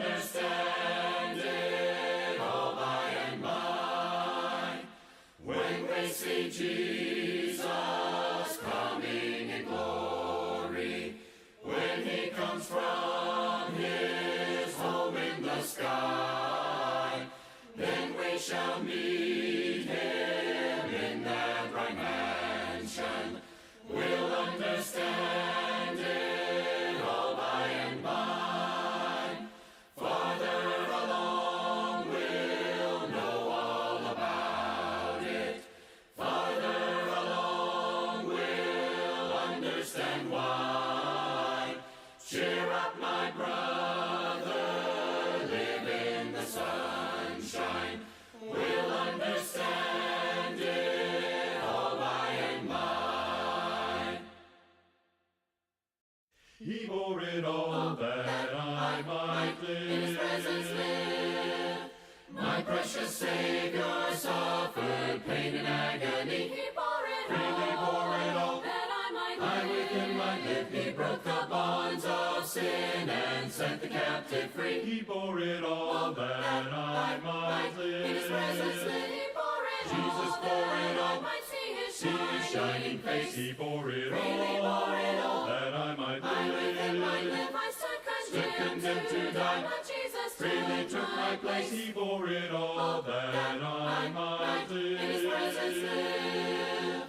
understand it all by and by, when we see Jesus coming in glory, when he comes from his home in the sky, then we shall meet him in that bright mansion. We'll understand it all by and by. Farther along we'll know all about it. Farther along we'll understand why. Cheer up, my brother, live in the sunshine. We'll understand it all by and by. He bore it all that I might live. In his presence live. My precious Savior suffered pain and agony. He bore it Freely all. bore it all. That I might live. I with him might live. He broke the bonds of sin and set the captive free. He bore it all that I might live. In his presence live. He bore it Jesus all. bore That it I all. might see his See his shining face. He bore it all that I might I with him might live. live. I stood condemned to die. But Jesus Freely took my place. He bore it all that I might in his presence live. live.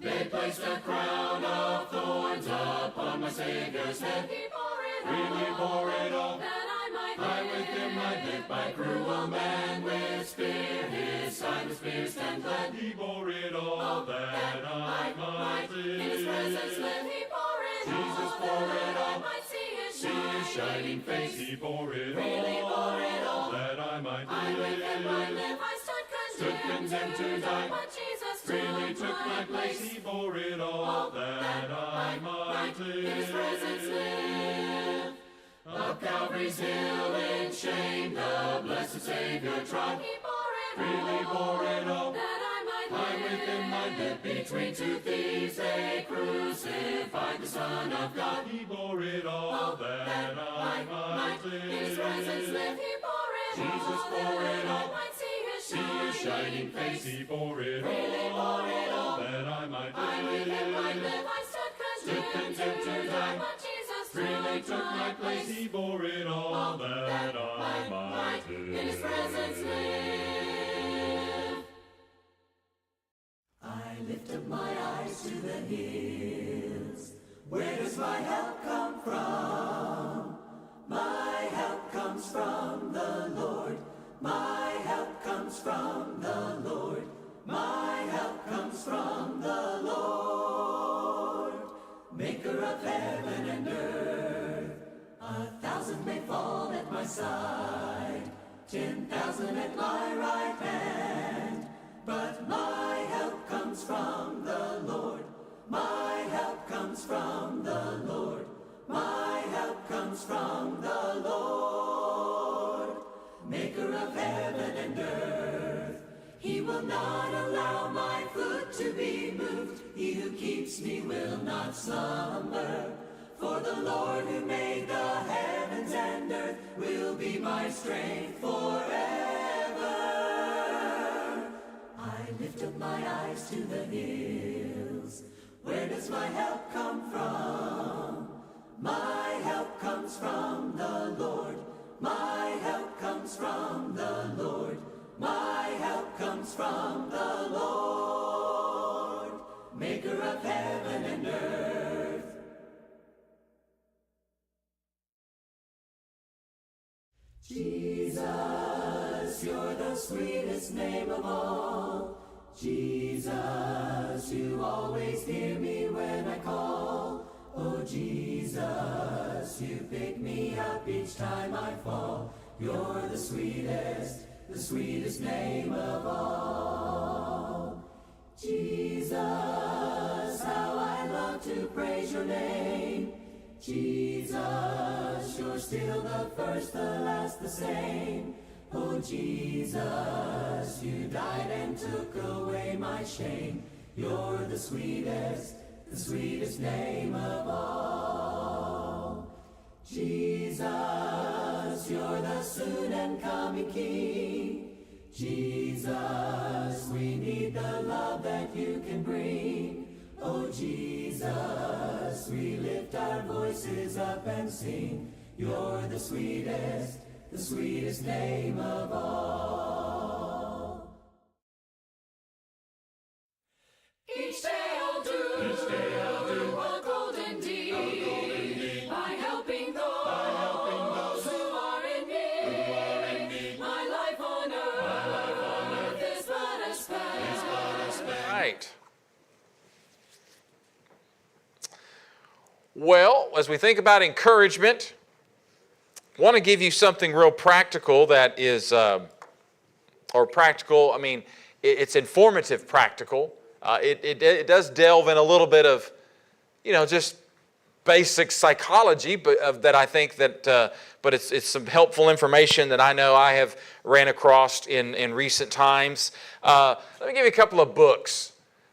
They placed a crown of thorns upon my Savior's head. He bore it Freely all. bore it all. That I might I live. with him might live. By cruel man with spear, his side was pierced and bled. He bore it all that I might In his presence live. live. He bore it Jesus all. bore That it I all. might see his See his shining face. He bore it Freely bore it all. that I might I with him might live. live. I Stood condemned to die. But Jesus Freely took my place. He bore it all that I might in his presence live. live. Up Calvary's hill in shame the blessed Savior trod. He bore it Freely bore it all. that I might I with him might live. Between two thieves they crucified the Son of God. He bore it all that I might In his presence live. live. He bore it Jesus all. bore That it I all. might see his See his shining face. He bore it Freely bore it all. that I might I with him might live. live. I stood condemned condemned to die. But Jesus Freely took my place. He bore it all that I might in his presence live. live. I lift up my eyes to the hills. Where does my help come from? My help comes from the Lord. My help comes from the Lord. My help comes from the Lord. Maker of heaven and earth. 1,000 may fall at my side, 10,000 at my right hand, but my help comes from the Lord. My help comes from the Lord. My help comes from the Lord. Maker of heaven and earth. He will not allow my foot to be moved. He who keeps me will not slumber. For the Lord who made the heavens and earth will be my strength forever. I lift up my eyes to the hills. Where does my help come from? My help comes from the Lord. My help comes from the Lord. My help comes from the Lord, maker of heaven and earth. Jesus, you're the sweetest name of all. Jesus, you always hear me when I call. Oh Jesus, you pick me up each time I fall. You're the sweetest name of all. Jesus, how I love to praise your name. Jesus, you're still the first, the last, the same. Oh Jesus, you died and took away my shame. You're the sweetest name of all. Jesus, you're the soon and coming King. Jesus, we need the love that you can bring. Oh Jesus, we lift our voices up and sing. You're the sweetest name of all. Each day I'll do a golden deed by helping those who are in need. My life on earth is but a spell. Right. Well, as we think about encouragement, I want to give you something real practical that is, it's informative practical. It does delve in a little bit of, just basic psychology, but but it's some helpful information that I know I have ran across in recent times. Let me give you a couple of books.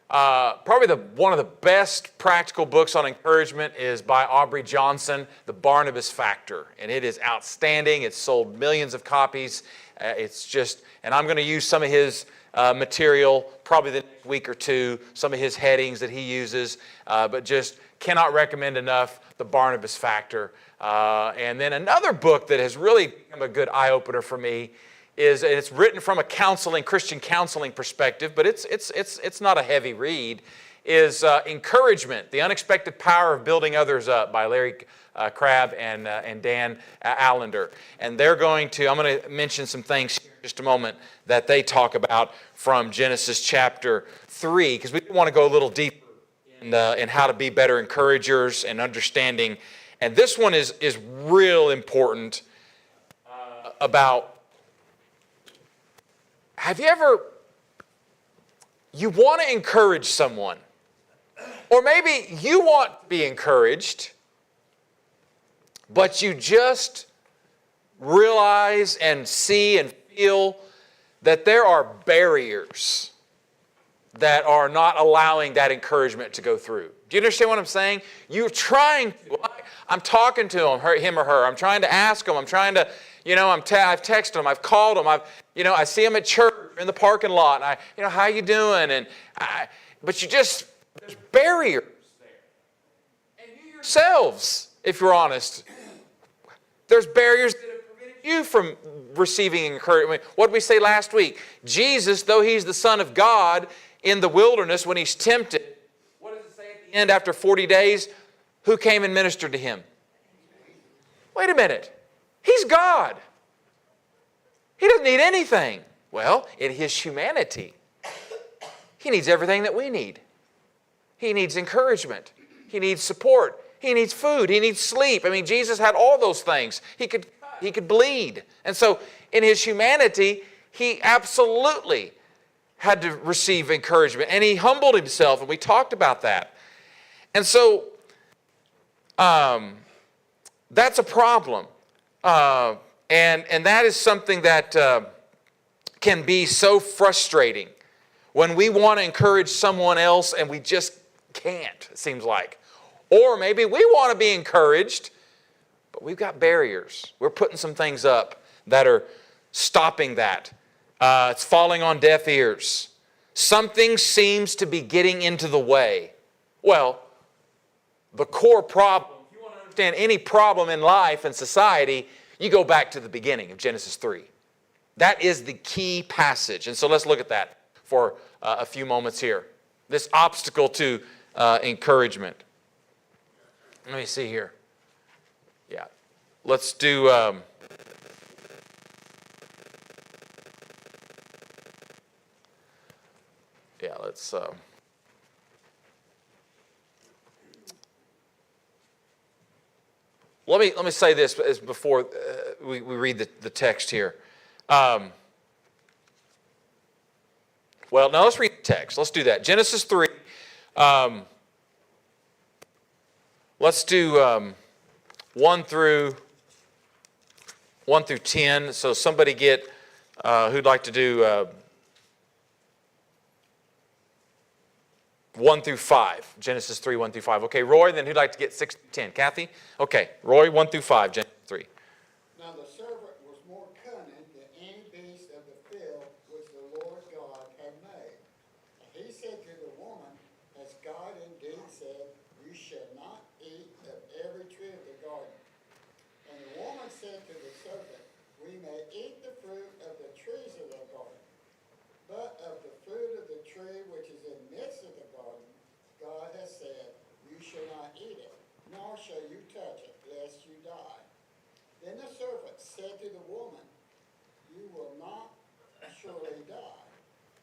Probably one of the best practical books on encouragement is by Aubrey Johnson, The Barnabas Factor, and it is outstanding. It's sold millions of copies. And I'm going to use some of his material probably the next week or two, some of his headings that he uses, but just cannot recommend enough The Barnabas Factor. And then another book that has really become a good eye-opener for me is, and it's written from a Christian counseling perspective, but it's not a heavy read, is Encouragement, The Unexpected Power of Building Others Up by Larry Crabb and Dan Allender. And I'm going to mention some things here in just a moment that they talk about from Genesis chapter 3, because we want to go a little deeper in how to be better encouragers and understanding. And this one is real important about, you want to encourage someone, or maybe you want to be encouraged, but you just realize and see and feel that there are barriers that are not allowing that encouragement to go through. Do you understand what I'm saying? You're trying to. I'm talking to him or her. I'm trying to ask them. I'm trying to, I've texted them. I've called them. I see them at church in the parking lot. And how you doing? But there's barriers there. And you yourselves, if you're honest, there's barriers that have prevented you from receiving encouragement. What did we say last week? Jesus, though he's the Son of God, in the wilderness when he's tempted, what does it say at the end after 40 days? Who came and ministered to him? Wait a minute. He's God. He doesn't need anything. Well, in his humanity, he needs everything that we need. He needs encouragement. He needs support. He needs food. He needs sleep. Jesus had all those things. He could bleed. And so in his humanity, he absolutely had to receive encouragement. And he humbled himself, and we talked about that. And so that's a problem. And that is something that can be so frustrating when we want to encourage someone else and we just can't, it seems like. Or maybe we want to be encouraged, but we've got barriers. We're putting some things up that are stopping that. It's falling on deaf ears. Something seems to be getting into the way. Well, the core problem, if you want to understand any problem in life and society, you go back to the beginning of Genesis 3. That is the key passage. And so let's look at that for a few moments here. This obstacle to encouragement. Let me see here. Yeah. Let's do... let's... Let me say this as before we read the text here. Well, now let's read the text. Let's do that. Genesis 3. Let's do 1 through 10. So somebody get who'd like to do 1 through 5. Genesis 3, 1 through 5. Okay, Roy, then who'd like to get 6 through 10? Kathy? Okay, Roy, 1 through 5, Genesis 3. Now the servant to the serpent, we may eat the fruit of the trees of the garden. But of the fruit of the tree which is in the midst of the garden, God has said, you shall not eat it, nor shall you touch it, lest you die. Then the serpent said to the woman, you will not surely die.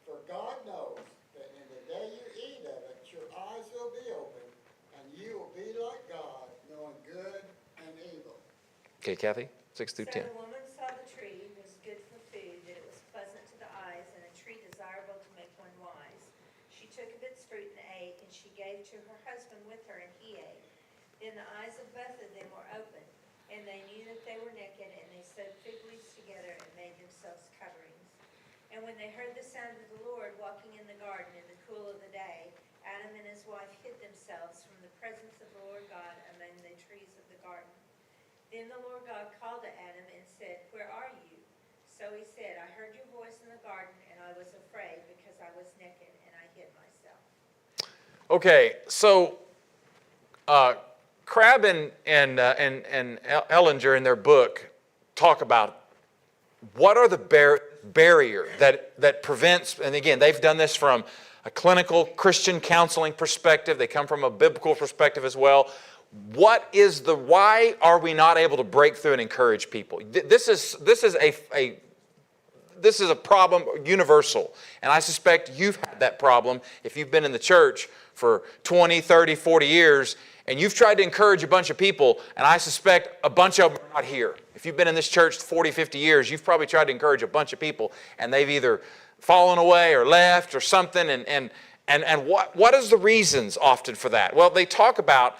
For God knows that in the day you eat of it, your eyes will be opened, and you will be like God, knowing good and evil. Okay, Kathy, 6 through So 10. the woman saw the tree was good for food, that it was pleasant to the eyes, and a tree desirable to make one wise. She took of its fruit and ate, and she gave to her husband with her, and he ate. Then the eyes of both of them were opened, and they knew that they were naked, and they sewed fig leaves together and made themselves coverings. And when they heard the sound of the Lord walking in the garden in the cool of the day, Adam and his wife hid themselves from the presence of the Lord God among the trees of the garden. Then the Lord God called to Adam and said, where are you? So he said, I heard your voice in the garden, and I was afraid because I was naked, and I hid myself. Okay, so Crabb and Ellinger in their book talk about what are the barrier that prevents, and again, they've done this from a clinical Christian counseling perspective. They come from a biblical perspective as well. Why are we not able to break through and encourage people? This is a problem universal. And I suspect you've had that problem if you've been in the church for 20, 30, 40 years, and you've tried to encourage a bunch of people, and I suspect a bunch of them are not here. If you've been in this church 40, 50 years, you've probably tried to encourage a bunch of people, and they've either fallen away or left or something. And what is the reasons often for that? Well, they talk about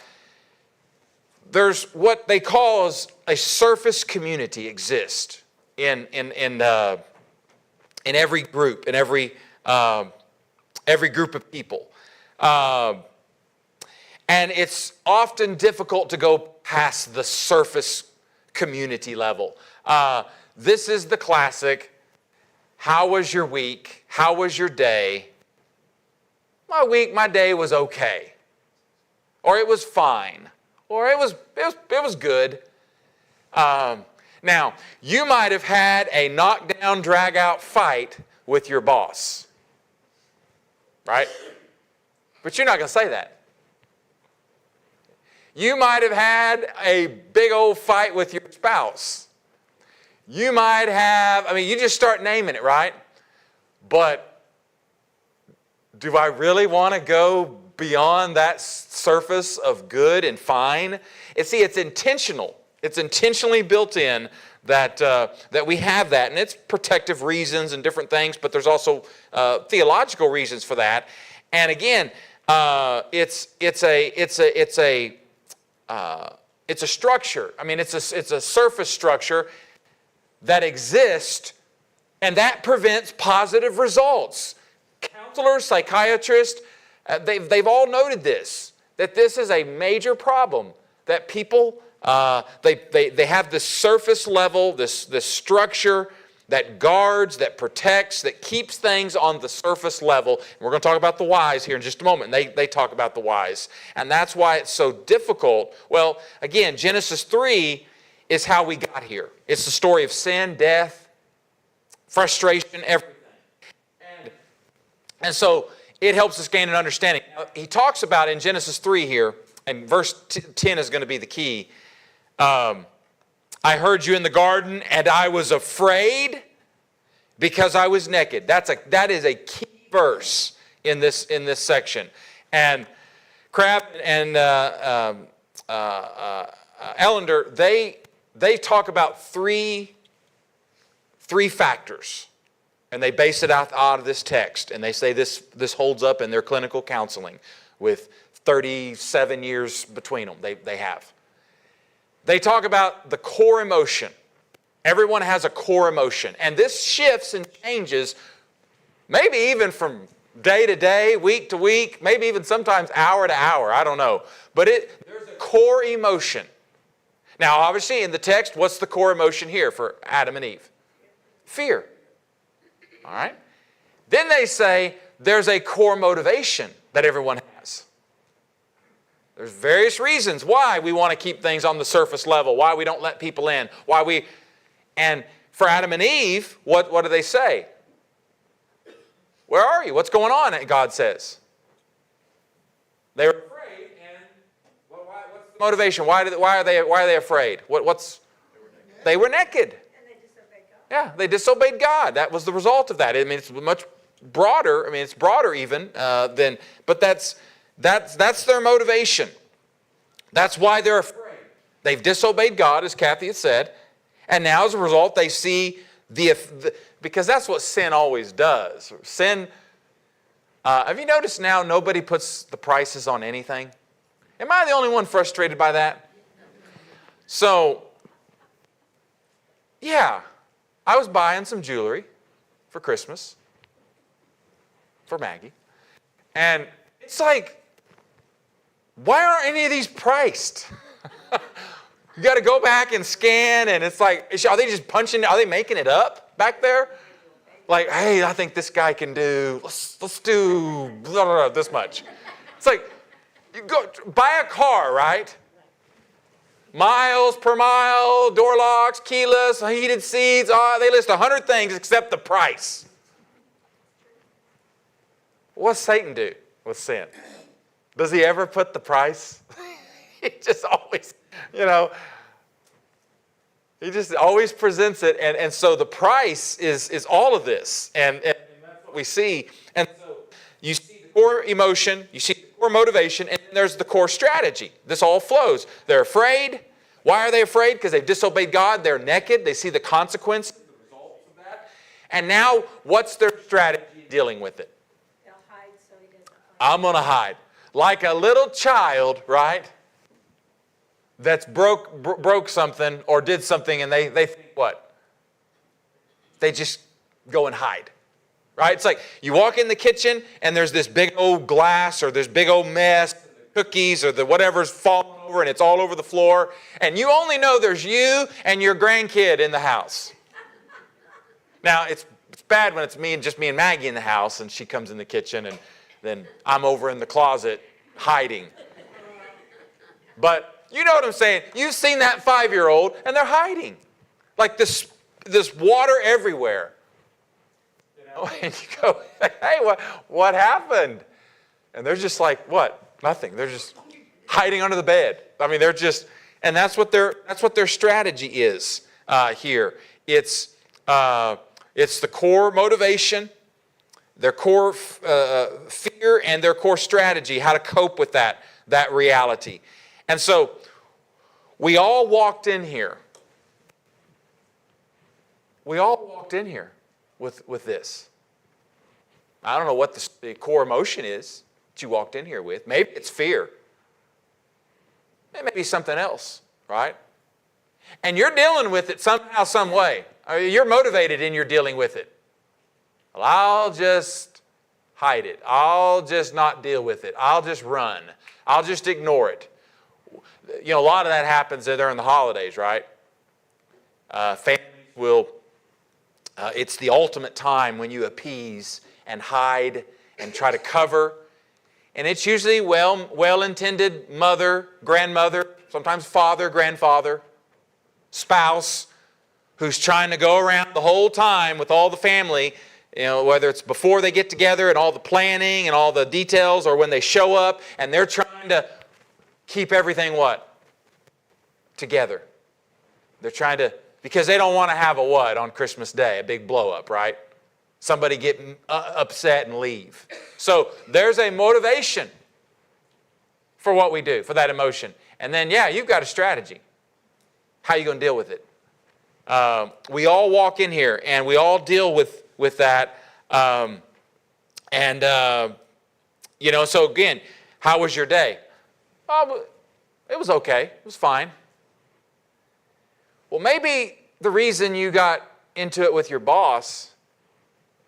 there's what they call as a surface community exists in every group, in every group of people. And it's often difficult to go past the surface community level. This is the classic, how was your week? How was your day? My day was okay. Or it was fine. Or it was good. Now, you might have had a knockdown, drag-out fight with your boss. Right? But you're not going to say that. You might have had a big old fight with your spouse. You might have, you just start naming it, right? But do I really want to go beyond that surface of good and fine? It's intentional. It's intentionally built in that we have that, and it's protective reasons and different things. But there's also theological reasons for that. And again, it's a structure. It's a surface structure that exists, and that prevents positive results. Counselors, psychiatrists, they've all noted this, that this is a major problem, that people, they have this surface level, this structure that guards, that protects, that keeps things on the surface level. And we're going to talk about the whys here in just a moment. They talk about the whys. And that's why it's so difficult. Well, again, Genesis 3 is how we got here. It's the story of sin, death, frustration, everything. And so it helps us gain an understanding. Now, he talks about in Genesis 3 here, and verse 10 is going to be the key. I heard you in the garden, and I was afraid because I was naked. That is a key verse in this section. And Crabb and Ellender, they talk about three factors, and they base it out of this text. And they say this holds up in their clinical counseling with 37 years between them. They have. They talk about the core emotion. Everyone has a core emotion. And this shifts and changes maybe even from day to day, week to week, maybe even sometimes hour to hour. I don't know. But there's a core emotion. Now, obviously, in the text, what's the core emotion here for Adam and Eve? Fear. All right? Then they say there's a core motivation that everyone has. There's various reasons why we want to keep things on the surface level, why we don't let people in, and for Adam and Eve, what do they say? Where are you? What's going on? God says. They were afraid, and what's the motivation? Why are they afraid? They were naked. And they disobeyed God. Yeah, they disobeyed God. That was the result of that. I mean, it's much broader. I mean, it's broader even but that's their motivation. That's why they're afraid. They've disobeyed God, as Kathy had said, and now as a result, they see because that's what sin always does. Sin. Have you noticed now nobody puts the prices on anything? Am I the only one frustrated by that? So, yeah, I was buying some jewelry for Christmas for Maggie, and it's like, why aren't any of these priced? You got to go back and scan, and it's like, are they just punching? Are they making it up back there? Like, hey, I think this guy can do. Let's do blah, blah, blah, this much. It's like, you go buy a car, right? Miles per mile, door locks, keyless, heated seats. They list 100 things except the price. What's Satan do with sin? Does he ever put the price? He just always, he just always presents it. And so the price is all of this. And that's what we see. And so you see the core emotion, you see the core motivation, and then there's the core strategy. This all flows. They're afraid. Why are they afraid? Because they've disobeyed God. They're naked. They see the consequences, the results of that. And now, what's their strategy dealing with it? They'll hide so he doesn't find I'm going to hide. Like a little child, right? That's broke something or did something, and they think what? They just go and hide. Right? It's like you walk in the kitchen and there's this big old glass or this big old mess, cookies or the whatever's falling over and it's all over the floor, and you only know there's you and your grandkid in the house. Now, it's bad when it's just me and Maggie in the house and she comes in the kitchen and then I'm over in the closet hiding. But you know what I'm saying? You've seen that 5-year-old and they're hiding. Like this water everywhere. And you go, hey, what happened? And they're just like, what? Nothing. They're just hiding under the bed. I mean, and that's what their strategy is here. It's the core motivation, their core fear, and their core strategy, how to cope with that reality. And so we all walked in here. We all walked in here with this. I don't know what the core emotion is that you walked in here with. Maybe it's fear. It may be something else, right? And you're dealing with it somehow, some way. You're motivated in your dealing with it. Well, I'll just hide it. I'll just not deal with it. I'll just run. I'll just ignore it. A lot of that happens during the holidays, right? Families will, it's the ultimate time when you appease and hide and try to cover. And it's usually well-intended mother, grandmother, sometimes father, grandfather, spouse, who's trying to go around the whole time with all the family, whether it's before they get together and all the planning and all the details, or when they show up and they're trying to keep everything what? Together. They're trying to, because they don't want to have on Christmas Day, a big blow up, right? Somebody get upset and leave. So there's a motivation for what we do, for that emotion. And then, you've got a strategy. How are you going to deal with it? We all walk in here and we all deal with that. So again, how was your day? Oh, it was okay. It was fine. Well, maybe the reason you got into it with your boss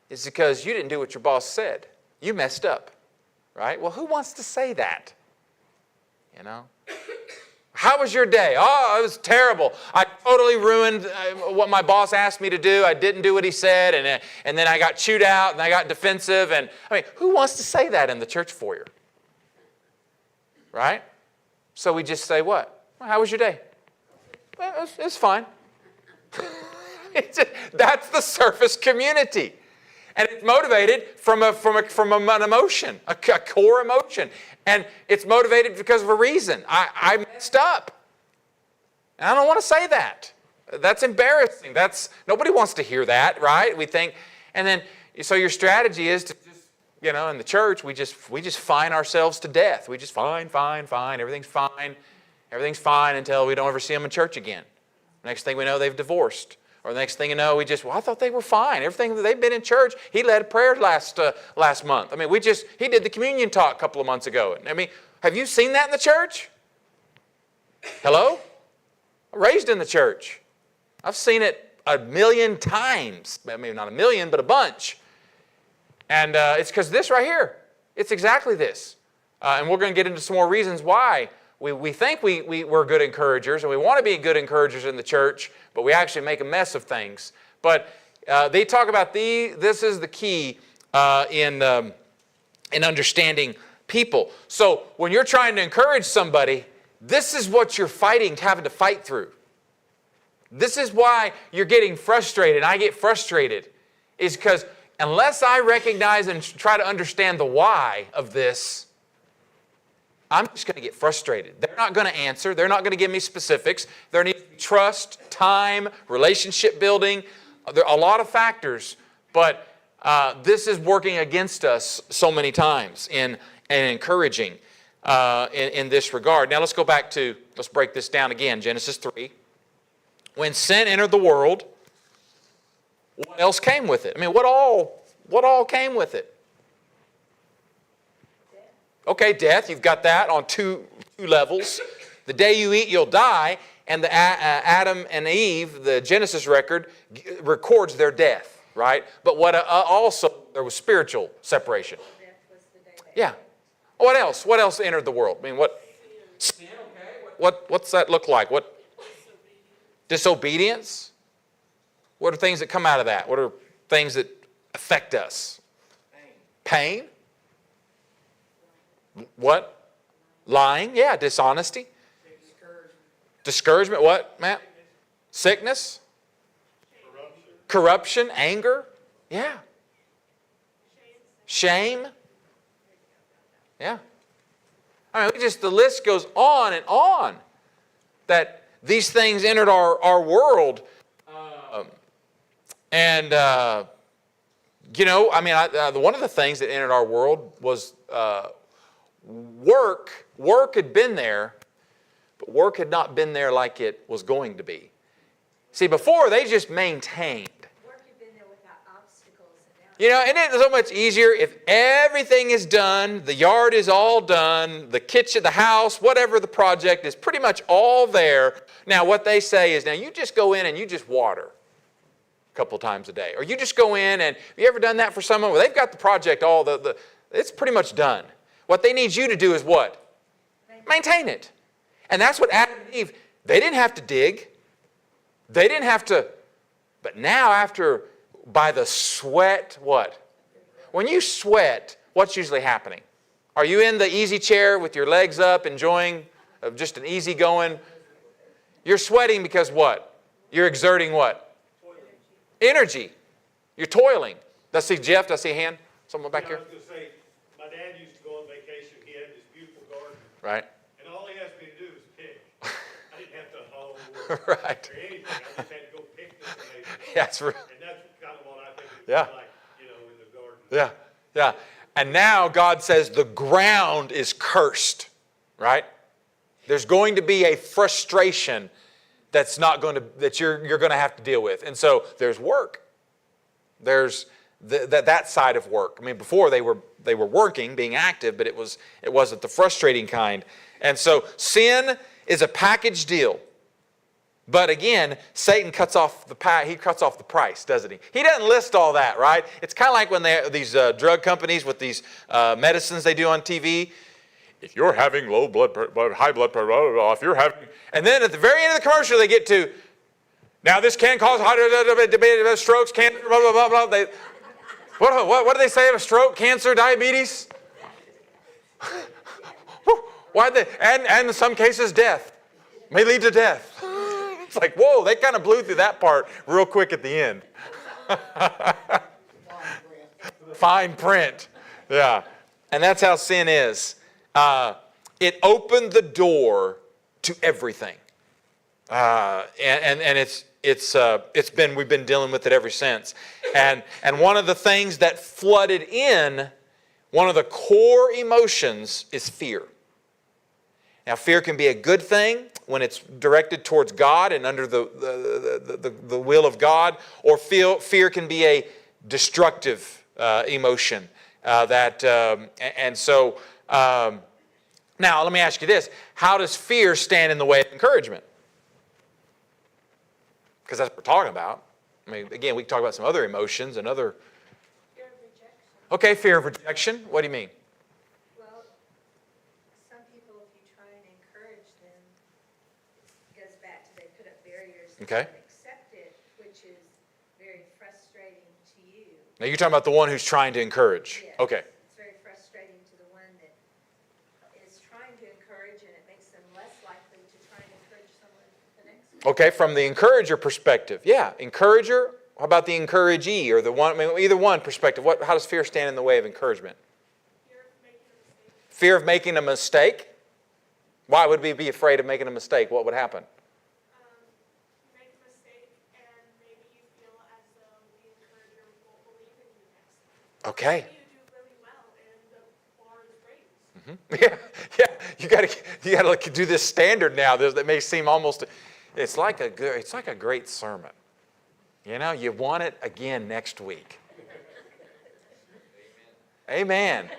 is because you didn't do what your boss said. You messed up, right? Well, who wants to say that? How was your day? Oh, it was terrible. I totally ruined what my boss asked me to do. I didn't do what he said, and then I got chewed out, and I got defensive. And who wants to say that in the church foyer? Right? So we just say what? Well, how was your day? Well, it's fine. That's the surface community. And it's motivated from an emotion, a core emotion. And it's motivated because of a reason. I messed up. And I don't want to say that. That's embarrassing. Nobody wants to hear that, right? We think, and then, so your strategy is to just, in the church, we just fine ourselves to death. We just fine. Everything's fine. Everything's fine until we don't ever see them in church again. Next thing we know, they've divorced. Or the next thing you know, I thought they were fine. Everything that they've been in church, he led prayer last month. I mean, he did the communion talk a couple of months ago. I mean, have you seen that in the church? Hello? I'm raised in the church. I've seen it a million times. Maybe not a million, but a bunch. And it's because this right here. It's exactly this. And we're going to get into some more reasons why we think we're good encouragers, and we want to be good encouragers in the church, but we actually make a mess of things. But they talk about this is the key in understanding people. So when you're trying to encourage somebody, this is what you're having to fight through. This is why you're getting frustrated. I get frustrated, is because unless I recognize and try to understand the why of this, I'm just going to get frustrated. They're not going to answer. They're not going to give me specifics. There needs to be trust, time, relationship building. There are a lot of factors, but this is working against us so many times in encouraging in this regard. Now let's break this down again. Genesis 3. When sin entered the world, what else came with it? I mean, what all came with it? Okay, death, you've got that on two levels. The day you eat, you'll die. And the Adam and Eve, the Genesis record, records their death, right? But also, there was spiritual separation. Death was the day that Yeah. What else? What else entered the world? I mean, what? Sin, okay. What's that look like? What? Disobedience? What are things that come out of that? What are things that affect us? Pain? What? Lying? Yeah, dishonesty. Discouragement. What, Matt? Sickness? Corruption? Anger? Yeah. Shame? Yeah. I mean, the list goes on and on that these things entered our world. One of the things that entered our world was work. Work had been there, but work had not been there like it was going to be. See, before they just maintained. work had been there without obstacles and now And it's so much easier if everything is done, the yard is all done, the kitchen, the house, whatever the project is pretty much all there. Now what they say is, now you just go in and you just water a couple times a day. Or you just go in and, have you ever done that for someone? Well, they've got the project it's pretty much done. What they need you to do is what? Maintain it. And that's what Adam and Eve, they didn't have to dig. They didn't have to, but now by the sweat, what? When you sweat, what's usually happening? Are you in the easy chair with your legs up, enjoying just an easy going? You're sweating because what? You're exerting what? Energy. You're toiling. Does I see Jeff? Does I see a hand? Someone back I here? was going to say, my dad used to go on vacation. He had this beautiful garden. Right. And all he asked me to do was pick. I didn't have to hoe Right. or anything. I just had to go pick this tomato. Yeah, that's right. And that's kind of what I think it's Yeah. like, in the garden. Yeah, yeah. And now God says the ground is cursed, right? There's going to be a frustration that you're going to have to deal with. And so there's work. There's that side of work. I mean, before they were working, being active, but it wasn't the frustrating kind. And so sin is a package deal. But again, Satan cuts off the price, doesn't he? He doesn't list all that, right? It's kind of like when these drug companies with these medicines they do on TV. If you're having high blood pressure, if you're having, and then at the very end of the commercial they get to, now this can cause strokes, cancer, blah blah blah blah. What do they say of a stroke, cancer, diabetes? Why and in some cases death. May lead to death. It's like, whoa, they kind of blew through that part real quick at the end. Fine print. Yeah. And that's how sin is. It opened the door to everything. And we've been dealing with it ever since. And one of the things that flooded in, one of the core emotions is fear. Now, fear can be a good thing when it's directed towards God and under the will of God, or fear can be a destructive emotion. Now, let me ask you this. How does fear stand in the way of encouragement? Because that's what we're talking about. I mean, again, we can talk about some other emotions and other... Fear of rejection. Okay, fear of rejection. What do you mean? Well, some people, if you try and encourage them, it goes back to they put up barriers and Okay. don't accept it, which is very frustrating to you. Now, you're talking about the one who's trying to encourage. Yes. Okay. It's very frustrating to the one that is trying to encourage, and it makes them less likely to try and encourage someone the next time. Okay, from the encourager perspective. Yeah, encourager. How about the encouragee or the one, I mean, either one perspective? How does fear stand in the way of encouragement? Fear of making a mistake. Why would we be afraid of making a mistake? What would happen? Make a mistake and maybe you feel as though the encourager won't believe in you next time. Okay. Maybe you do really well and the bar is raised. Yeah. You got to do this standard now. That may seem almost. It's like a great sermon. You know, you want it again next week. Amen.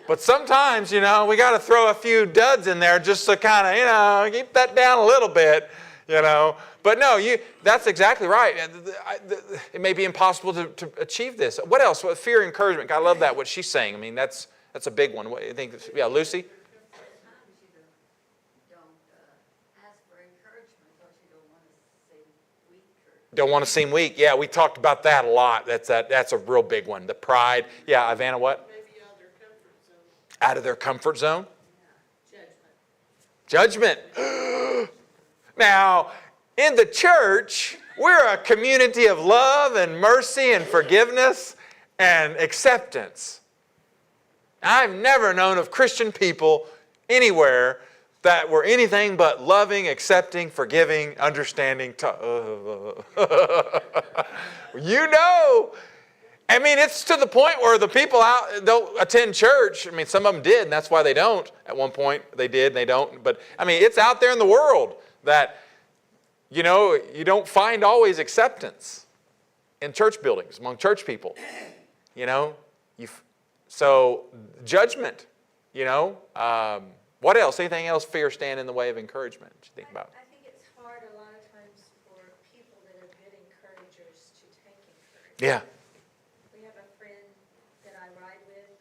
But sometimes, we got to throw a few duds in there just to kind of, keep that down a little bit, But no, that's exactly right. It may be impossible to achieve this. What else? Fear and encouragement. I love that, what she's saying. I mean, that's a big one. What do you think? Yeah, Lucy? Sometimes you don't ask for encouragement because you don't want to seem weak. Don't want to seem weak. Yeah, we talked about that a lot. That's a real big one. The pride. Yeah, Ivana, what? Maybe out of their comfort zone. Out of their comfort zone? Judgment. Judgment. Now, in the church, we're a community of love and mercy and forgiveness and acceptance. I've never known of Christian people anywhere that were anything but loving, accepting, forgiving, understanding. I mean, it's to the point where the people out don't attend church. I mean, some of them did, and that's why they don't. At one point, they did, and they don't. But, I mean, it's out there in the world that, you don't find always acceptance in church buildings, among church people. So, judgment, what else? Anything else fear stand in the way of encouragement? What you think about? I think it's hard a lot of times for people that are good encouragers to take encouragement. Yeah. We have a friend that I ride with,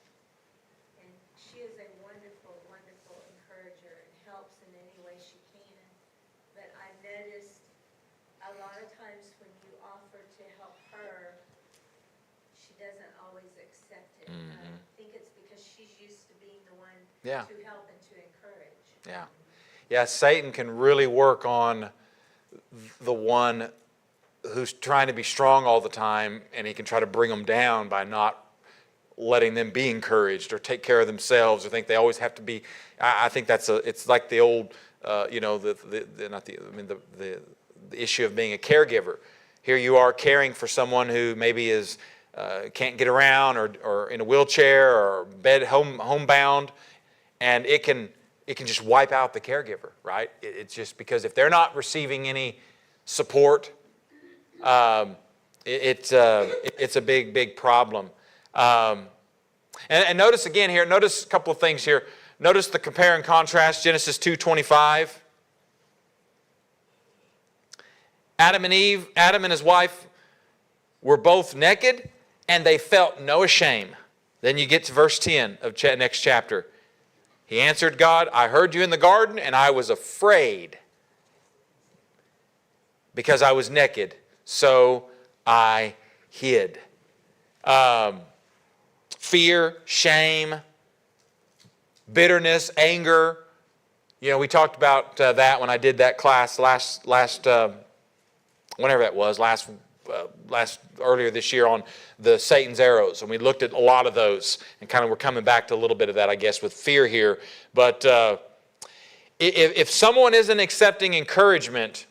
and she is a wonderful, wonderful encourager and helps in any way she can. But I've noticed a lot of times when you offer to help her, she doesn't always accept it. I think it's because she's used to being the one Yeah. to help and to encourage. Yeah. Yeah, Satan can really work on the one who's trying to be strong all the time, and he can try to bring them down by not letting them be encouraged or take care of themselves or think they always have to be. I think it's like the old, the issue of being a caregiver. Here you are caring for someone who maybe can't get around or in a wheelchair or homebound, and it can just wipe out the caregiver, right? It's just because if they're not receiving any support, it's a big problem. And notice again here, notice a couple of things here. Notice the compare and contrast, Genesis 2:25. Adam and his wife were both naked, and they felt no shame. Then you get to verse 10 of next chapter. He answered God, I heard you in the garden, and I was afraid because I was naked, so I hid. Fear, shame, bitterness, anger, we talked about that when I did that class last whenever that was, earlier this year on the Satan's arrows. And we looked at a lot of those and kind of we're coming back to a little bit of that, I guess, with fear here. But if someone isn't accepting encouragement,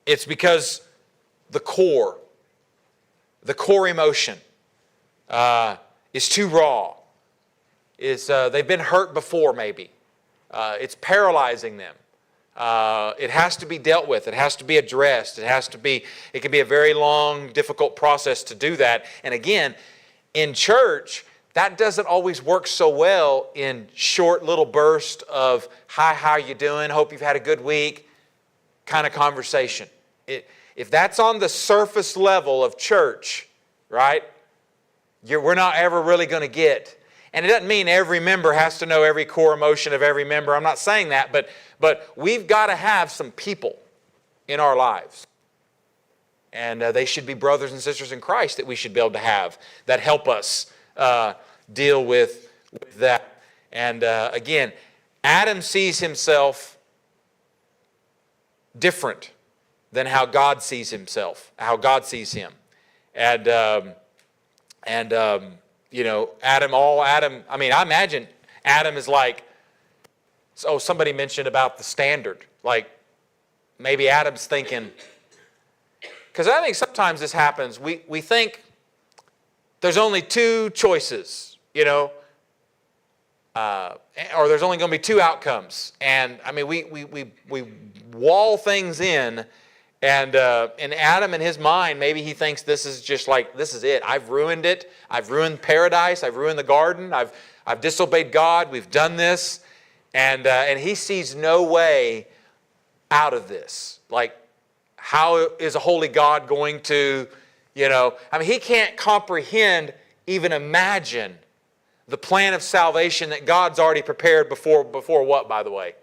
it's because the core emotion is too raw. They've been hurt before, maybe. It's paralyzing them. It has to be dealt with. It has to be addressed. It can be a very long, difficult process to do that. And again, in church, that doesn't always work so well in short little bursts of, hi, how you doing? Hope you've had a good week kind of conversation. If that's on the surface level of church, right, we're not ever really going to get. And it doesn't mean every member has to know every core emotion of every member. I'm not saying that, but we've got to have some people in our lives. And they should be brothers and sisters in Christ that we should be able to have that help us deal with that. And again, Adam sees himself different than how God sees himself, how God sees him. And I imagine Adam is like, somebody mentioned about the standard. Like, maybe Adam's thinking, because I think sometimes this happens, we think there's only two choices, or there's only going to be two outcomes. And, we wall things in, and in Adam, in his mind, maybe he thinks this is just like, this is it. I've ruined it. I've ruined paradise. I've ruined the garden. I've disobeyed God. We've done this. And he sees no way out of this. Like, how is a holy God going to, he can't comprehend, even imagine the plan of salvation that God's already prepared before what, by the way?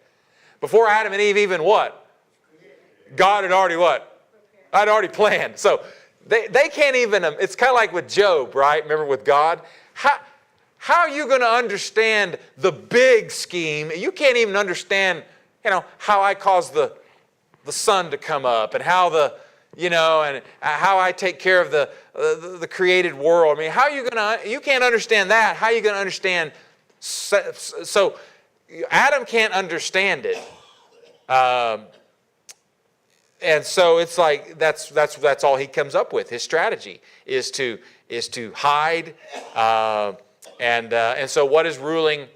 Before Adam and Eve even what? God had already what? I'd already planned. So they can't even, it's kind of like with Job, right? Remember with God? How are you going to understand the big scheme? You can't even understand, how I caused the sun to come up and how and how I take care of the created world. How are you going to, you can't understand that. How are you going to understand? So Adam can't understand it. And so it's like that's all he comes up with. His strategy is to hide, and so what is ruling?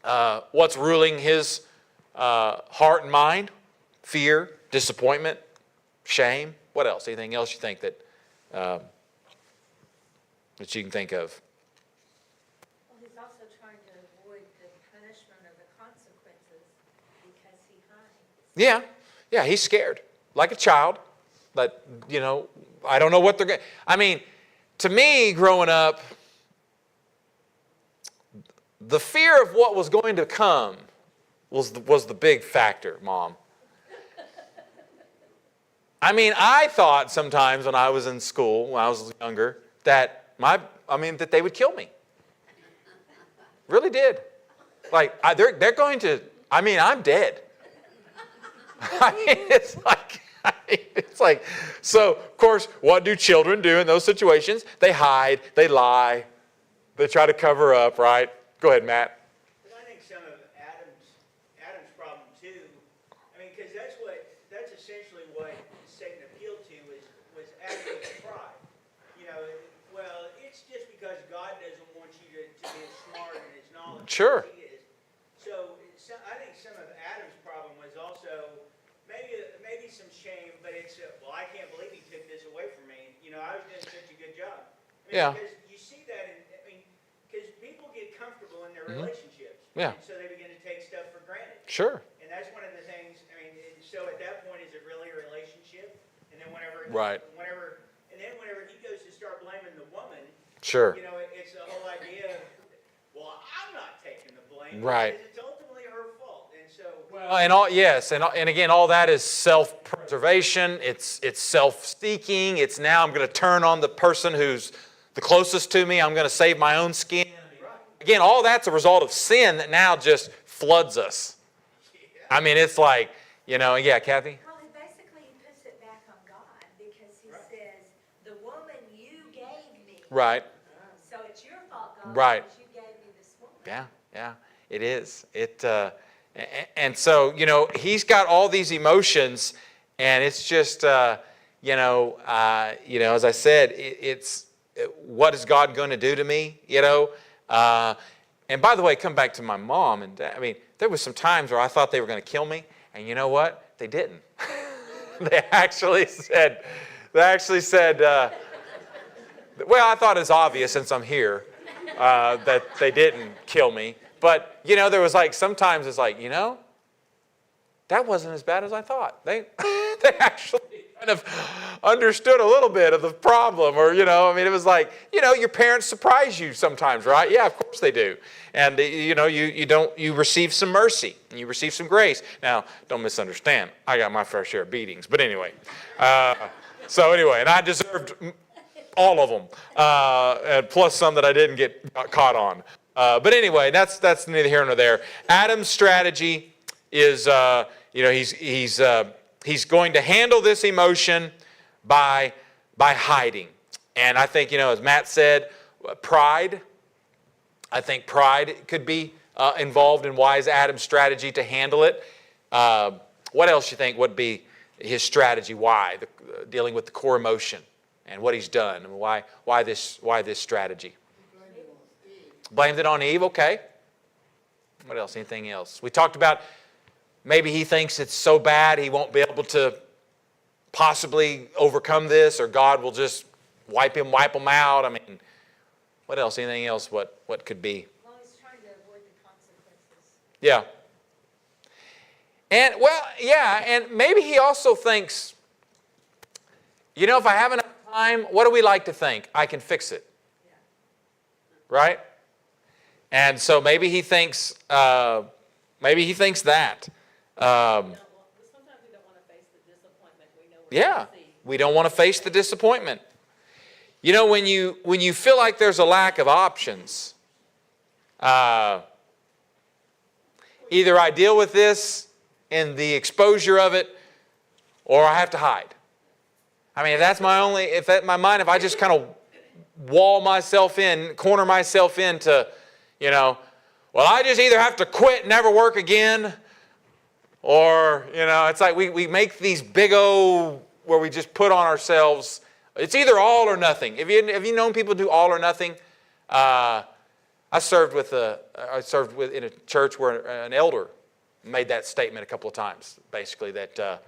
What's ruling his heart and mind? Fear, disappointment, shame. What else? Anything else you think that you can think of? Well, he's also trying to avoid the punishment or the consequences because he hides. Yeah, he's scared, like a child. But, I don't know what they're going. To me, growing up, the fear of what was going to come was the big factor, Mom. I thought sometimes when I was in school, when I was younger, that that they would kill me. Really did. Like, they're going to, I'm dead. It's like, so, of course, what do children do in those situations? They hide, they lie, they try to cover up, right? Go ahead, Matt. But I think some of Adam's problem too, because that's essentially what Satan appealed to was Adam's pride. Well, it's just because God doesn't want you to be as smart and as knowledgeable Sure. as he is. So I think some of Adam's problem was also maybe some shame, but it's I can't believe he took this away from me. I was doing such a good job. Yeah. Because you see that because people get comfortable in their relationships. Yeah. And so they begin to take stuff for granted. Sure. And that's one of the things, so at that point, is it really a relationship? And then whenever he goes to start blaming the woman, Sure. it's the whole idea of, well, I'm not taking the blame. Right. Because it's ultimately her fault. And so. And again, all that is self-preservation. It's self-seeking. It's now I'm going to turn on the person who's the closest to me. I'm going to save my own skin. Again, all that's a result of sin that now just floods us. I mean, it's like, yeah, Kathy? Well, basically he puts it back on God because he says, the woman you gave me. Right. So it's your fault, God, Right. because you gave me this woman. Yeah, it is. And so, he's got all these emotions, and it's just, as I said, it's what is God going to do to me, And by the way, come back to my mom and dad. I mean, there was some times where I thought they were going to kill me, and you know what? They didn't. They actually said, well, I thought it's obvious since I'm here that they didn't kill me. But, there was like, sometimes it's like, that wasn't as bad as I thought. They actually kind of understood a little bit of the problem, or, it was like, your parents surprise you sometimes, right? Yeah, of course they do. And, you receive some mercy, and you receive some grace. Now, don't misunderstand. I got my fair share of beatings, but anyway. And I deserved all of them, and plus some that I didn't get caught on. But anyway, that's neither here nor there. Adam's strategy is, he's going to handle this emotion by hiding. And I think, as Matt said, pride. I think pride could be involved in wise Adam's strategy to handle it. What else you think would be his strategy? Why? Dealing with the core emotion and what he's done, and why this strategy? Blamed it on Eve, okay. What else? Anything else? We talked about maybe he thinks it's so bad he won't be able to possibly overcome this, or God will just wipe him out. I mean, what else? Anything else? What could be? Well, he's trying to avoid the consequences. Yeah. And maybe he also thinks, if I have enough time, what do we like to think? I can fix it. Right? And so maybe he thinks that. Sometimes we don't want to face the disappointment we know we're going to see. We don't want to face the disappointment. When you feel like there's a lack of options, either I deal with this in the exposure of it, or I have to hide. I mean, if I just kind of corner myself into, I just either have to quit and never work again, or, it's like we make these big where we just put on ourselves, it's either all or nothing. Have you known people do all or nothing? I served in a church where an elder made that statement a couple of times, basically, that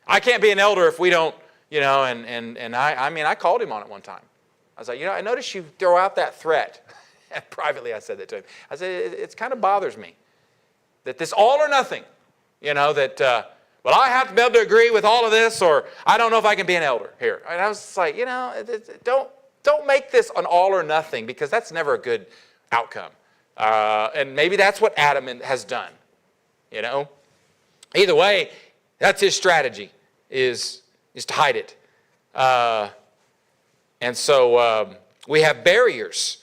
I can't be an elder if we don't, and I called him on it one time. I was like, I noticed you throw out that threat. Privately, I said that to him. I said, it kind of bothers me that this all or nothing, that, I have to be able to agree with all of this, or I don't know if I can be an elder here. And I was just like, don't make this an all or nothing, because that's never a good outcome. And maybe that's what Adam has done, Either way, that's his strategy, is to hide it. And so we have barriers.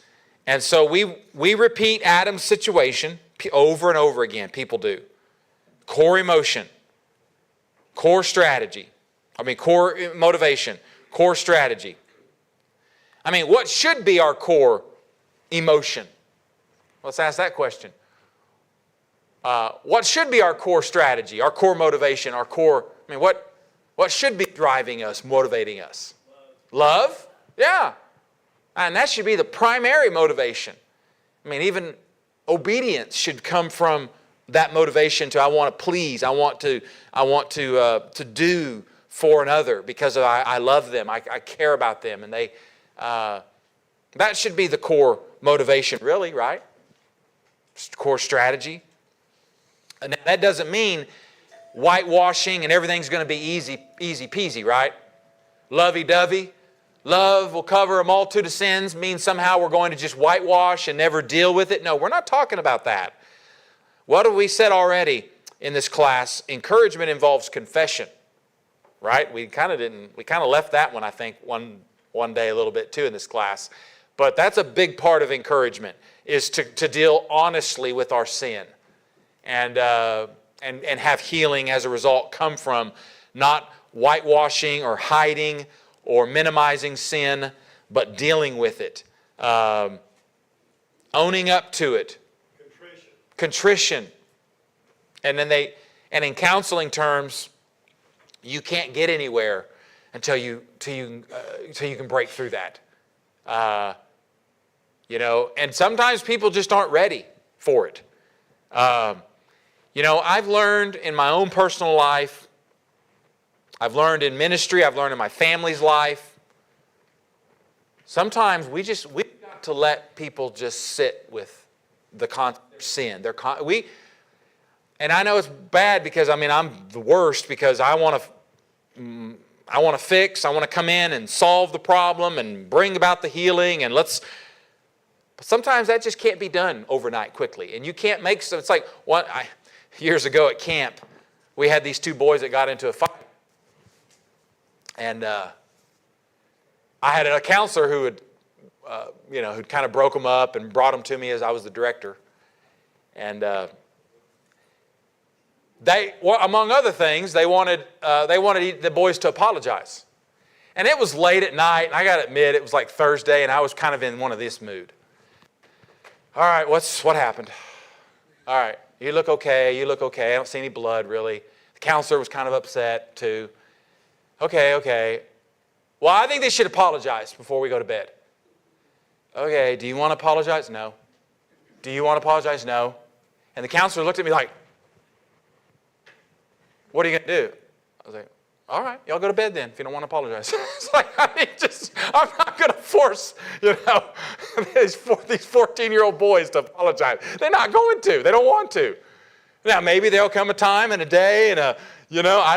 And so we repeat Adam's situation over and over again. People do. Core emotion, core strategy. Core motivation, core strategy. What should be our core emotion? Let's ask that question. What should be our core strategy, our core motivation, our core, what should be driving us, motivating us? Love? Yeah. And that should be the primary motivation. Even obedience should come from that motivation to I want to please, I want to do for another because I love them, I care about them, and they that should be the core motivation, really, right? Core strategy. And that doesn't mean whitewashing and everything's going to be easy peasy, right? Lovey-dovey. Love will cover a multitude of sins means somehow we're going to just whitewash and never deal with it. No, we're not talking about that. What have we said already in this class? Encouragement involves confession, right? We kind of left that one, I think, one day a little bit too in this class. But that's a big part of encouragement, is to deal honestly with our sin. and have healing as a result come from not whitewashing or hiding or minimizing sin, but dealing with it, owning up to it. Contrition. And in counseling terms, you can't get anywhere until you can break through that. And sometimes people just aren't ready for it. I've learned in my own personal life, I've learned in ministry, I've learned in my family's life. Sometimes we've got to let people just sit with the sin. And I know it's bad because I'm the worst because I want to fix, I want to come in and solve the problem and bring about the healing but sometimes that just can't be done overnight quickly. And you can't make so. It's like years ago at camp, we had these two boys that got into a fight. And I had a counselor who who'd kind of broke them up and brought them to me as I was the director. And among other things, they wanted the boys to apologize. And it was late at night, and I got to admit, it was like Thursday, and I was kind of in one of this mood. All right, what happened? All right, you look okay. I don't see any blood, really. The counselor was kind of upset, too. Okay. Well, I think they should apologize before we go to bed. Okay, do you want to apologize? No. Do you want to apologize? No. And the counselor looked at me like, what are you going to do? I was like, all right, y'all go to bed then if you don't want to apologize. It's like, I'm not going to force, these 14-year-old boys to apologize. They're not going to. They don't want to. Now, maybe there'll come a time and a day and I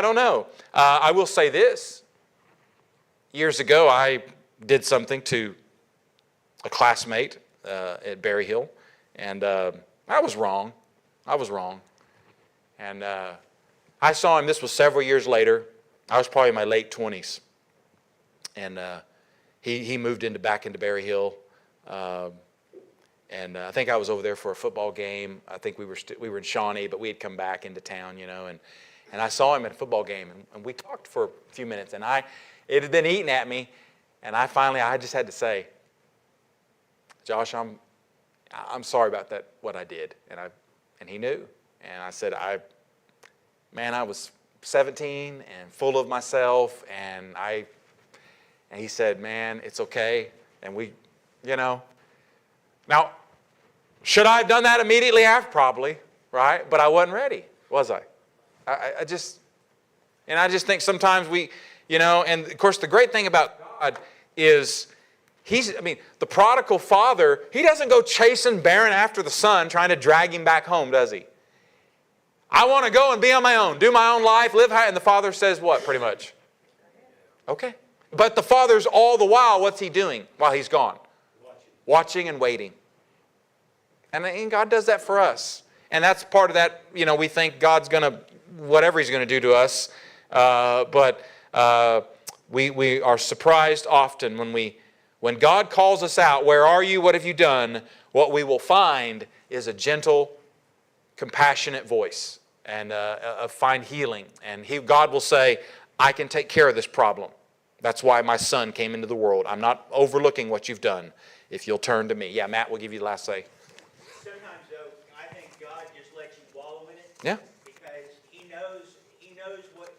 don't know. I will say this. Years ago, I did something to a classmate at Berry Hill, and I was wrong. And I saw him, this was several years later. I was probably in my late 20s. And he moved back into Berry Hill. And I think I was over there for a football game. I think we were in Shawnee, but we had come back into town, and I saw him at a football game, and we talked for a few minutes, and it had been eating at me, and I just had to say, Josh, I'm sorry about that, what I did, and he knew, and I said, I was 17 and full of myself, and he said, man, it's okay, and we, Now, should I have done that immediately after? Probably, right? But I wasn't ready, was I? I just think sometimes and of course the great thing about God is the prodigal father, he doesn't go chasing Barron after the son, trying to drag him back home, does he? I want to go and be on my own, do my own life, live high. And the father says what, pretty much? Okay. But the father's all the while, what's he doing while he's gone? Watching and waiting. And God does that for us. And that's part of that, we think God's going to, whatever he's going to do to us. But we are surprised often when God calls us out, where are you, what have you done? What we will find is a gentle, compassionate voice and find healing. And God will say, I can take care of this problem. That's why my son came into the world. I'm not overlooking what you've done if you'll turn to me. Yeah, Matt will give you the last say. Sometimes, though, I think God just lets you wallow in it. Yeah. Because He knows what,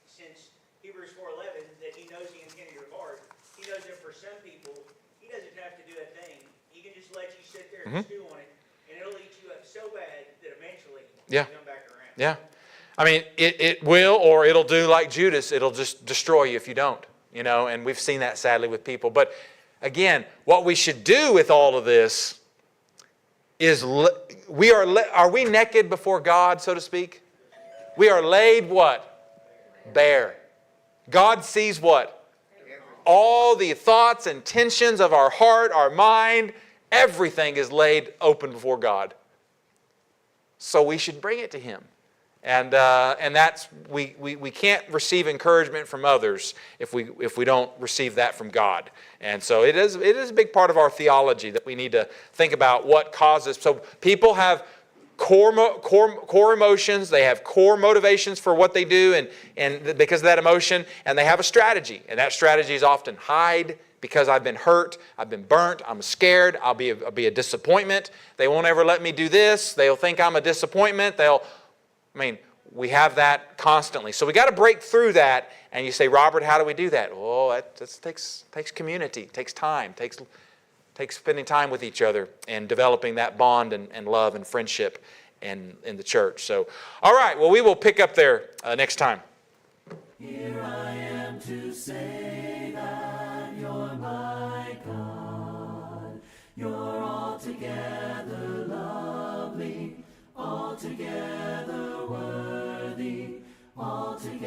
since Hebrews 4:11, that He knows the intent of your heart. He knows that for some people, He doesn't have to do a thing. He can just let you sit there and stew on it, and it'll eat you up so bad that eventually you'll come back around. Yeah. It will, or it'll do like Judas. It'll just destroy you if you don't. And we've seen that sadly with people. But again, what we should do with all of this is, are we naked before God, so to speak? We are laid what? Bare. God sees what? All the thoughts, intentions of our heart, our mind, everything is laid open before God. So we should bring it to Him. And that's we can't receive encouragement from others if we don't receive that from God. And so it is a big part of our theology that we need to think about what causes. So people have core emotions. They have core motivations for what they do and because of that emotion. And they have a strategy. And that strategy is often hide because I've been hurt, I've been burnt, I'm scared, I'll be a disappointment. They won't ever let me do this. They'll think I'm a disappointment. We have that constantly. So we got to break through that. And you say, Robert, how do we do that? Oh, that takes community, takes time, takes spending time with each other and developing that bond and love and friendship in the church. So, all right, well, we will pick up there next time. Here I am to say that you're my God. You're altogether lovely, altogether worthy, altogether